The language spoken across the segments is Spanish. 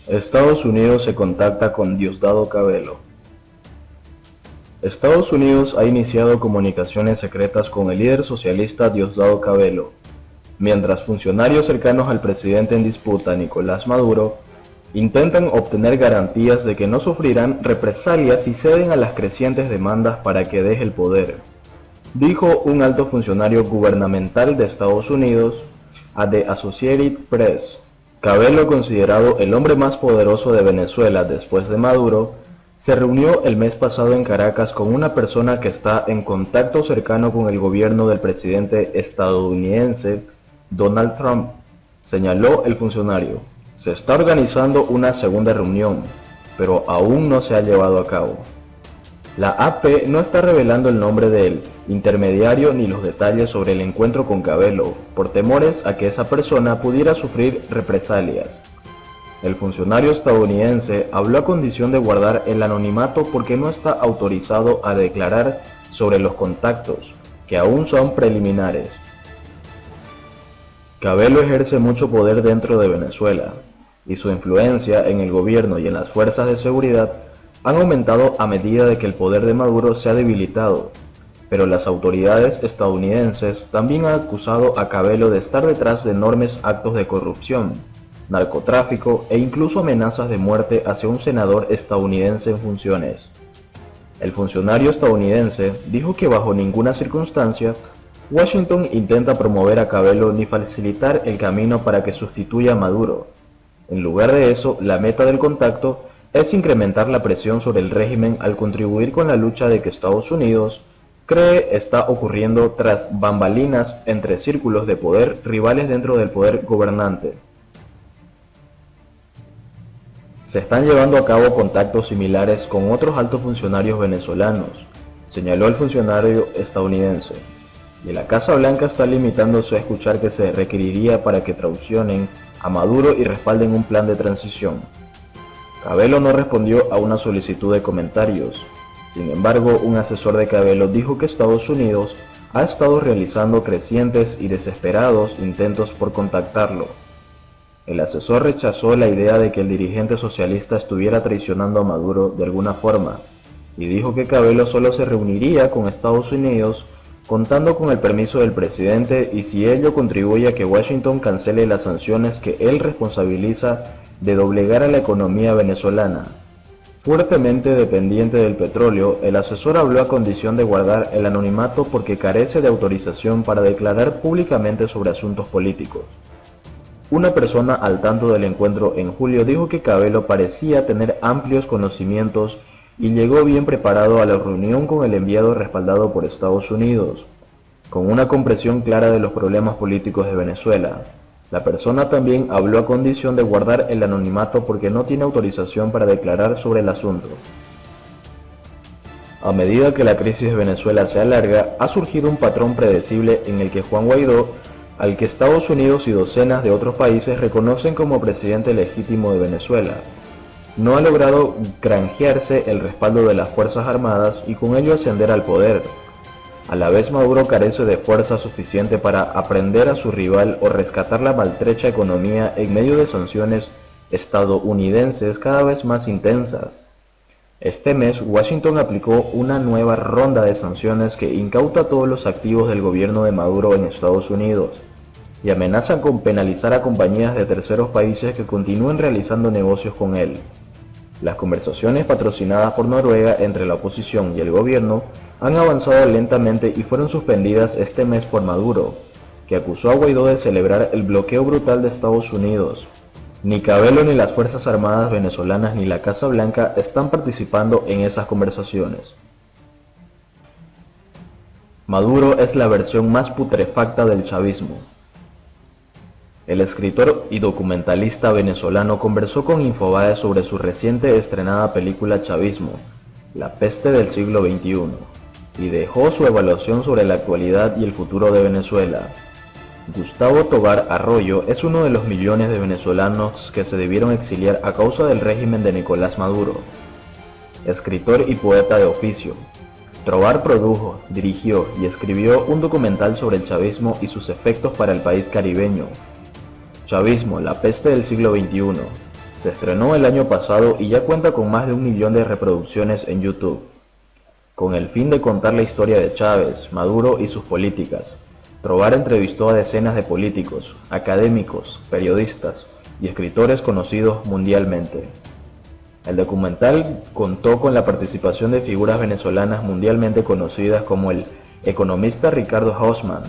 Estados Unidos se contacta con Diosdado Cabello. Estados Unidos ha iniciado comunicaciones secretas con el líder socialista Diosdado Cabello, mientras funcionarios cercanos al presidente en disputa, Nicolás Maduro, intentan obtener garantías de que no sufrirán represalias si ceden a las crecientes demandas para que deje el poder, dijo un alto funcionario gubernamental de Estados Unidos a The Associated Press. Cabello, considerado el hombre más poderoso de Venezuela después de Maduro, se reunió el mes pasado en Caracas con una persona que está en contacto cercano con el gobierno del presidente estadounidense Donald Trump, señaló el funcionario. Se está organizando una segunda reunión, pero aún no se ha llevado a cabo. La AP no está revelando el nombre del intermediario ni los detalles sobre el encuentro con Cabello, por temores a que esa persona pudiera sufrir represalias. El funcionario estadounidense habló a condición de guardar el anonimato porque no está autorizado a declarar sobre los contactos, que aún son preliminares. Cabello ejerce mucho poder dentro de Venezuela, y su influencia en el gobierno y en las fuerzas de seguridad han aumentado a medida de que el poder de Maduro se ha debilitado, pero las autoridades estadounidenses también han acusado a Cabello de estar detrás de enormes actos de corrupción, narcotráfico e incluso amenazas de muerte hacia un senador estadounidense en funciones. El funcionario estadounidense dijo que bajo ninguna circunstancia Washington intenta promover a Cabello ni facilitar el camino para que sustituya a Maduro. En lugar de eso, la meta del contacto es incrementar la presión sobre el régimen al contribuir con la lucha de que Estados Unidos cree está ocurriendo tras bambalinas entre círculos de poder rivales dentro del poder gobernante. Se están llevando a cabo contactos similares con otros altos funcionarios venezolanos, señaló el funcionario estadounidense, y la Casa Blanca está limitándose a escuchar que se requeriría para que traicionen a Maduro y respalden un plan de transición. Cabello no respondió a una solicitud de comentarios. Sin embargo, un asesor de Cabello dijo que Estados Unidos ha estado realizando crecientes y desesperados intentos por contactarlo. El asesor rechazó la idea de que el dirigente socialista estuviera traicionando a Maduro de alguna forma, y dijo que Cabello solo se reuniría con Estados Unidos contando con el permiso del presidente y si ello contribuye a que Washington cancele las sanciones que él responsabiliza de doblegar a la economía venezolana. Fuertemente dependiente del petróleo, el asesor habló a condición de guardar el anonimato porque carece de autorización para declarar públicamente sobre asuntos políticos. Una persona al tanto del encuentro en julio dijo que Cabello parecía tener amplios conocimientos y llegó bien preparado a la reunión con el enviado respaldado por Estados Unidos, con una comprensión clara de los problemas políticos de Venezuela. La persona también habló a condición de guardar el anonimato porque no tiene autorización para declarar sobre el asunto. A medida que la crisis de Venezuela se alarga, ha surgido un patrón predecible en el que Juan Guaidó, al que Estados Unidos y docenas de otros países reconocen como presidente legítimo de Venezuela, no ha logrado granjearse el respaldo de las Fuerzas Armadas y con ello ascender al poder. A la vez, Maduro carece de fuerza suficiente para aprender a su rival o rescatar la maltrecha economía en medio de sanciones estadounidenses cada vez más intensas. Este mes, Washington aplicó una nueva ronda de sanciones que incauta todos los activos del gobierno de Maduro en Estados Unidos y amenazan con penalizar a compañías de terceros países que continúen realizando negocios con él. Las conversaciones patrocinadas por Noruega entre la oposición y el gobierno han avanzado lentamente y fueron suspendidas este mes por Maduro, que acusó a Guaidó de celebrar el bloqueo brutal de Estados Unidos. Ni Cabello ni las Fuerzas Armadas venezolanas ni la Casa Blanca están participando en esas conversaciones. Maduro es la versión más putrefacta del chavismo. El escritor y documentalista venezolano conversó con Infobae sobre su reciente estrenada película Chavismo, La peste del siglo XXI, y dejó su evaluación sobre la actualidad y el futuro de Venezuela. Gustavo Tobar Arroyo es uno de los millones de venezolanos que se debieron exiliar a causa del régimen de Nicolás Maduro. Escritor y poeta de oficio, Tobar produjo, dirigió y escribió un documental sobre el chavismo y sus efectos para el país caribeño. Chavismo, la peste del siglo XXI, Se estrenó el año pasado y ya cuenta con más de 1 millón de reproducciones en YouTube. Con el fin de contar la historia de Chávez, Maduro y sus políticas, Trovar entrevistó a decenas de políticos, académicos, periodistas y escritores conocidos mundialmente. El documental contó con la participación de figuras venezolanas mundialmente conocidas como el economista Ricardo Hausmann,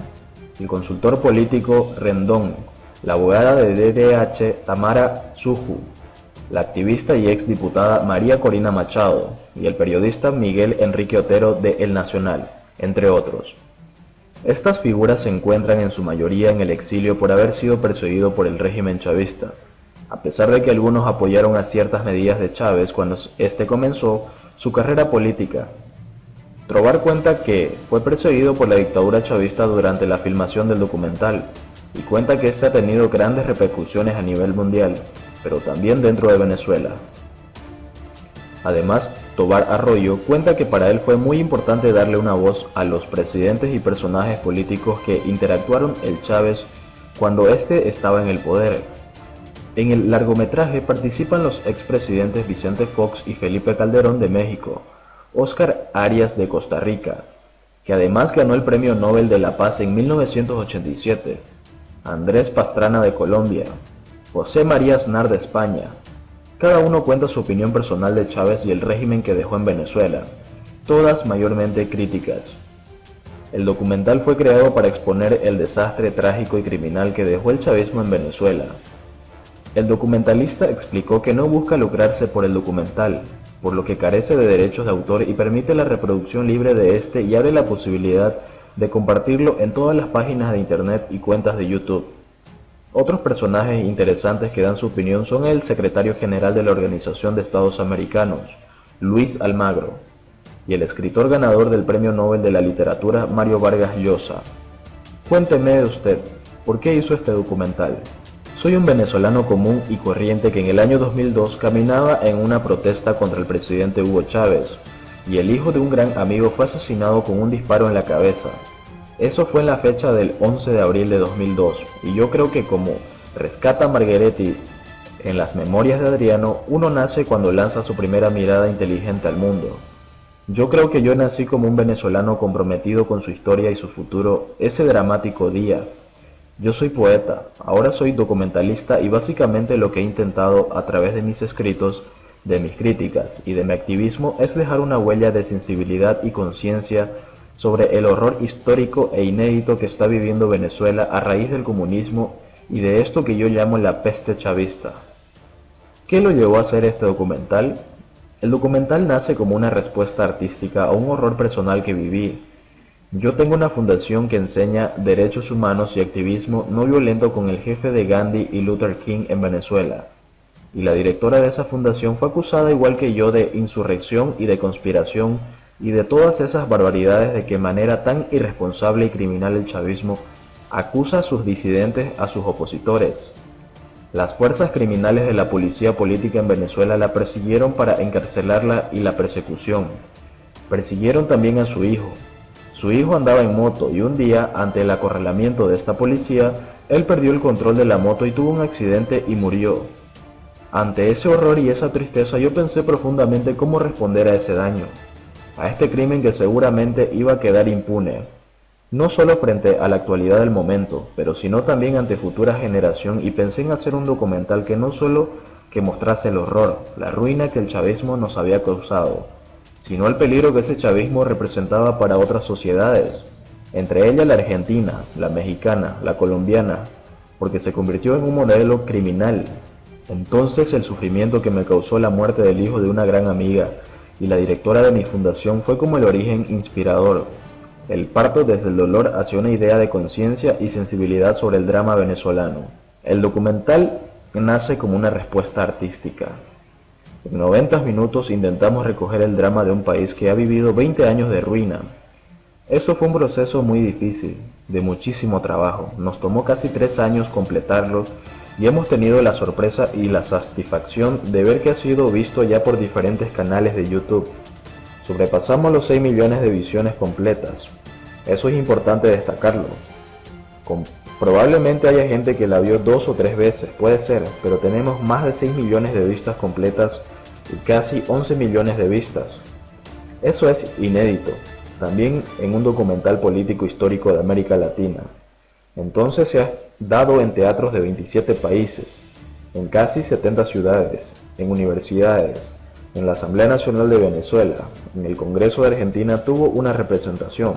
el consultor político Rendón, la abogada de DDH Tamara Tsuju, la activista y ex diputada María Corina Machado y el periodista Miguel Enrique Otero de El Nacional, entre otros. Estas figuras se encuentran en su mayoría en el exilio por haber sido perseguidos por el régimen chavista, a pesar de que algunos apoyaron a ciertas medidas de Chávez cuando éste comenzó su carrera política. Trovar cuenta que fue perseguido por la dictadura chavista durante la filmación del documental, y cuenta que este ha tenido grandes repercusiones a nivel mundial, pero también dentro de Venezuela. Además, Tobar Arroyo cuenta que para él fue muy importante darle una voz a los presidentes y personajes políticos que interactuaron el Chávez cuando éste estaba en el poder. En el largometraje participan los expresidentes Vicente Fox y Felipe Calderón de México, Óscar Arias de Costa Rica, que además ganó el Premio Nobel de la Paz en 1987, Andrés Pastrana de Colombia, José María Aznar de España. Cada uno cuenta su opinión personal de Chávez y el régimen que dejó en Venezuela, todas mayormente críticas. El documental fue creado para exponer el desastre trágico y criminal que dejó el chavismo en Venezuela. El documentalista explicó que no busca lucrarse por el documental, por lo que carece de derechos de autor y permite la reproducción libre de este y abre la posibilidad de compartirlo en todas las páginas de internet y cuentas de YouTube. Otros personajes interesantes que dan su opinión son el secretario general de la Organización de Estados Americanos, Luis Almagro, y el escritor ganador del Premio Nobel de la Literatura, Mario Vargas Llosa. Cuénteme de usted, ¿por qué hizo este documental? Soy un venezolano común y corriente que en el año 2002 caminaba en una protesta contra el presidente Hugo Chávez, y el hijo de un gran amigo fue asesinado con un disparo en la cabeza. Eso fue en la fecha del 11 de abril de 2002, y yo creo que como rescata Margheretti en las memorias de Adriano, uno nace cuando lanza su primera mirada inteligente al mundo. Yo creo que yo nací como un venezolano comprometido con su historia y su futuro ese dramático día. Yo soy poeta, ahora soy documentalista y básicamente lo que he intentado a través de mis escritos, de mis críticas y de mi activismo es dejar una huella de sensibilidad y conciencia sobre el horror histórico e inédito que está viviendo Venezuela a raíz del comunismo y de esto que yo llamo la peste chavista. ¿Qué lo llevó a hacer este documental? El documental nace como una respuesta artística a un horror personal que viví. Yo tengo una fundación que enseña derechos humanos y activismo no violento con el jefe de Gandhi y Luther King en Venezuela, y la directora de esa fundación fue acusada igual que yo de insurrección y de conspiración y de todas esas barbaridades de que manera tan irresponsable y criminal el chavismo acusa a sus disidentes, a sus opositores. Las fuerzas criminales de la policía política en Venezuela la persiguieron para encarcelarla y la persecución. Persiguieron también a su hijo. Su hijo andaba en moto y un día, ante el acorralamiento de esta policía, él perdió el control de la moto y tuvo un accidente y murió. Ante ese horror y esa tristeza yo pensé profundamente cómo responder a ese daño, a este crimen que seguramente iba a quedar impune, no solo frente a la actualidad del momento, pero sino también ante futura generación, y pensé en hacer un documental que no solo que mostrase el horror, la ruina que el chavismo nos había causado, sino el peligro que ese chavismo representaba para otras sociedades, entre ellas la argentina, la mexicana, la colombiana, porque se convirtió en un modelo criminal. Entonces el sufrimiento que me causó la muerte del hijo de una gran amiga y la directora de mi fundación fue como el origen inspirador, el parto desde el dolor hacia una idea de conciencia y sensibilidad sobre el drama venezolano. El documental nace como una respuesta artística. En 90 minutos intentamos recoger el drama de un país que ha vivido 20 años de ruina. Eso fue un proceso muy difícil, de muchísimo trabajo. Nos tomó casi 3 años completarlo y hemos tenido la sorpresa y la satisfacción de ver que ha sido visto ya por diferentes canales de YouTube. Sobrepasamos los 6 millones de visiones completas. Eso es importante destacarlo. Probablemente haya gente que la vio 2 o 3 veces, puede ser, pero tenemos más de 6 millones de vistas completas y casi 11 millones de vistas. Eso es inédito, también en un documental político histórico de América Latina. Entonces se ha dado en teatros de 27 países, en casi 70 ciudades, en universidades, en la Asamblea Nacional de Venezuela, en el Congreso de Argentina tuvo una representación.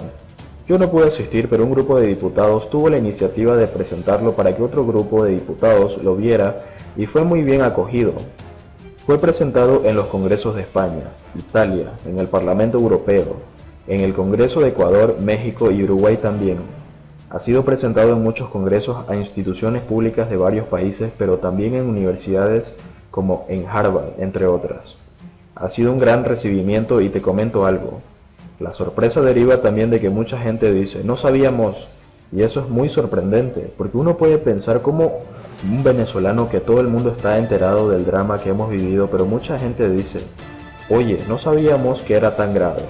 Yo no pude asistir, pero un grupo de diputados tuvo la iniciativa de presentarlo para que otro grupo de diputados lo viera y fue muy bien acogido. Fue presentado en los congresos de España, Italia, en el Parlamento Europeo, en el Congreso de Ecuador, México y Uruguay también. Ha sido presentado en muchos congresos a instituciones públicas de varios países, pero también en universidades como en Harvard, entre otras. Ha sido un gran recibimiento y te comento algo. La sorpresa deriva también de que mucha gente dice, no sabíamos, y eso es muy sorprendente, porque uno puede pensar como un venezolano que todo el mundo está enterado del drama que hemos vivido, pero mucha gente dice, oye, no sabíamos que era tan grave.